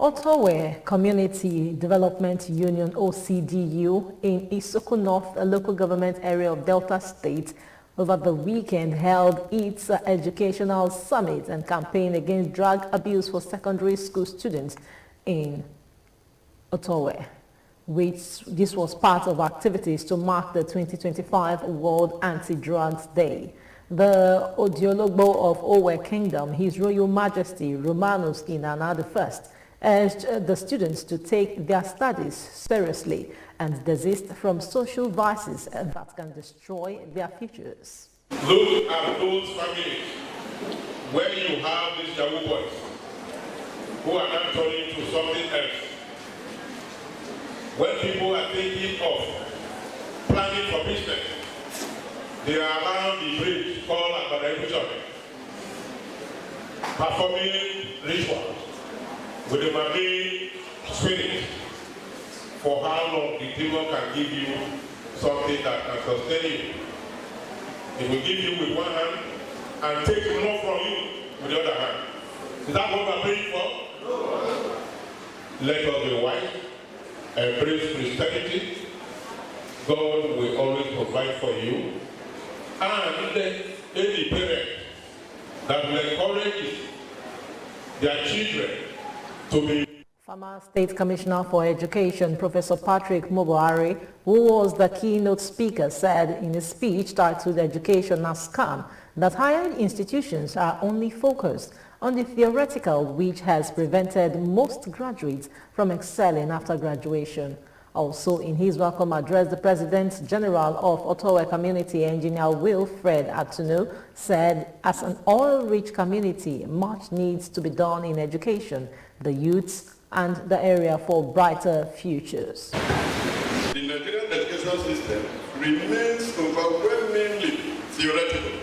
Otor-Owhe Community Development Union (OCDU) in Isoko North, a local government area of Delta State, over the weekend held its educational summit and campaign against drug abuse for secondary school students in Otor-Owhe. This was part of activities to mark the 2025 World Anti-Drugs Day. The Odiologbo of Owe Kingdom, His Royal Majesty Romanus Inanna I, urged the students to take their studies seriously and desist from social vices that can destroy their futures. Look at those families where you have these young boys who are not turning to something else. When people are thinking of planning for business, they are around the bridge called Abadaibuja, performing rituals with the Maiden spirit for how long the demon can give you something that can sustain you. It will give you with one hand and take more from you with the other hand. Is that what we are praying for? No. Let us be wise, embrace Christianity. God will always provide for you. And any parent that will encourage their children to be. Former State Commissioner for Education, Professor Patrick Moboari, who was the keynote speaker, said in a speech titled Education as Scam that higher institutions are only focused on the theoretical, which has prevented most graduates from excelling after graduation. Also, in his welcome address, the President General of Otor-Owhe Community, Engineer Wilfred Atunu, said, as an oil-rich community, much needs to be done in education, the youths, and the area for brighter futures. The Nigerian education system remains overwhelmingly theoretical,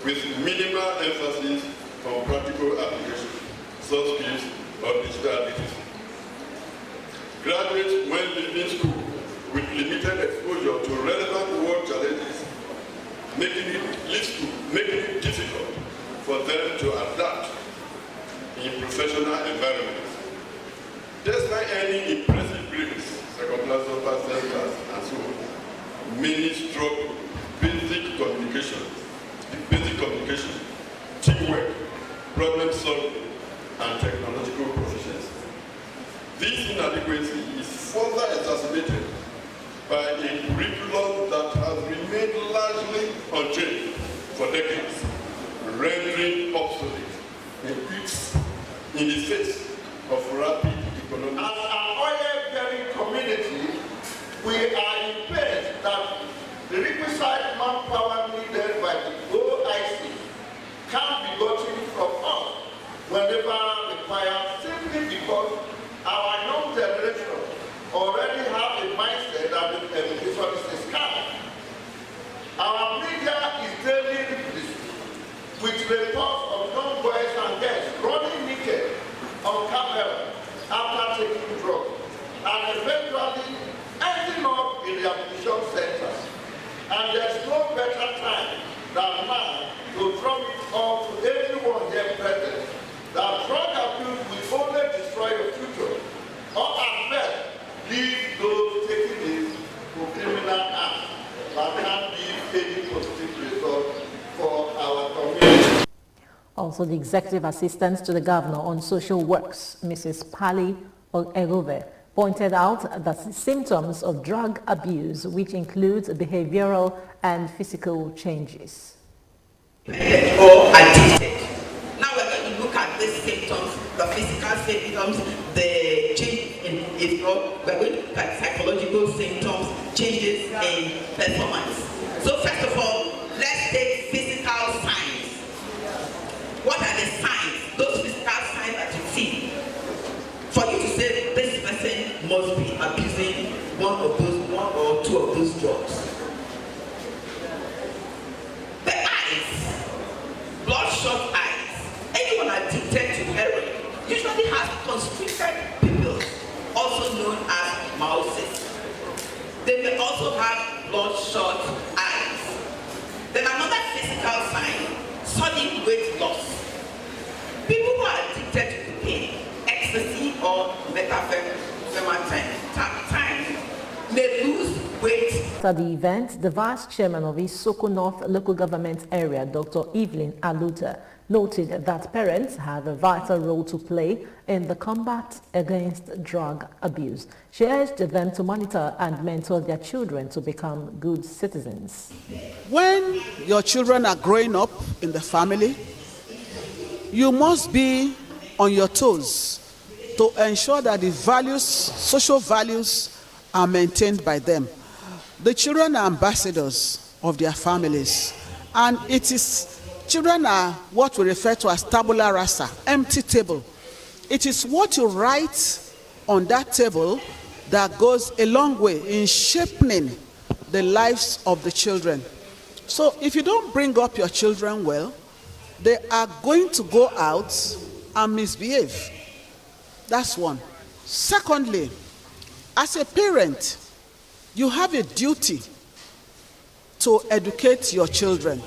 with minimal emphasis on practical application, soft skills, or digital literacy. Graduates, when leaving school with limited exposure to relevant world challenges, making it difficult for them to adapt in professional environments. Despite any impressive grades, second class, first class, and so on, many struggle basic communication, teamwork, problem solving, and technological proficiency. This inadequacy is further exacerbated by a curriculum that has remained largely unchanged for decades, rendering obsolete in the face of rapid economic. As an oil-bearing community, we are impressed that the requisite manpower needed by the OIC can be gotten from us whenever required, simply because our young generation already have a mindset that the education is a scam. Our media is daily with reports of young boys and girls running naked on camera after taking drugs and eventually ending up in rehabilitation centers. And there's no better time than now to drop it off to everyone here present that drug abuse will only destroy your future, or at best, leave those taking it to criminal acts that can give any positive result for our community. Also, the Executive Assistant to the Governor on Social Works, Mrs. Pali Otor-Owhe, pointed out that the symptoms of drug abuse, which includes behavioral and physical changes. Or addicted. Now we're going to look at these symptoms, the physical symptoms, the change in we're going to look at psychological symptoms, changes in performance. So first of all, let's take physical signs. What are the signs? Those physical signs that you see. For you to say this person must be abusing one or two of those drugs. The eyes, bloodshot eyes. Anyone addicted to heroin usually has constricted pupils, also known as mouses. They may also have bloodshot eyes. Then another physical sign, sudden weight loss. People who are addicted to cocaine, ecstasy, or called methamphetamine, may lose weight. After the event, the Vice Chairman of Isoko North Local Government Area, Dr. Evelyn Aluta, noted that parents have a vital role to play in the combat against drug abuse. She urged them to monitor and mentor their children to become good citizens. When your children are growing up in the family, you must be on your toes to ensure that the values, social values, are maintained by them. The children are ambassadors of their families, and children are what we refer to as tabula rasa, empty table. It is what you write on that table that goes a long way in shaping the lives of the children. So if you don't bring up your children well, they are going to go out and misbehave. That's one. Secondly, as a parent, you have a duty to educate your children.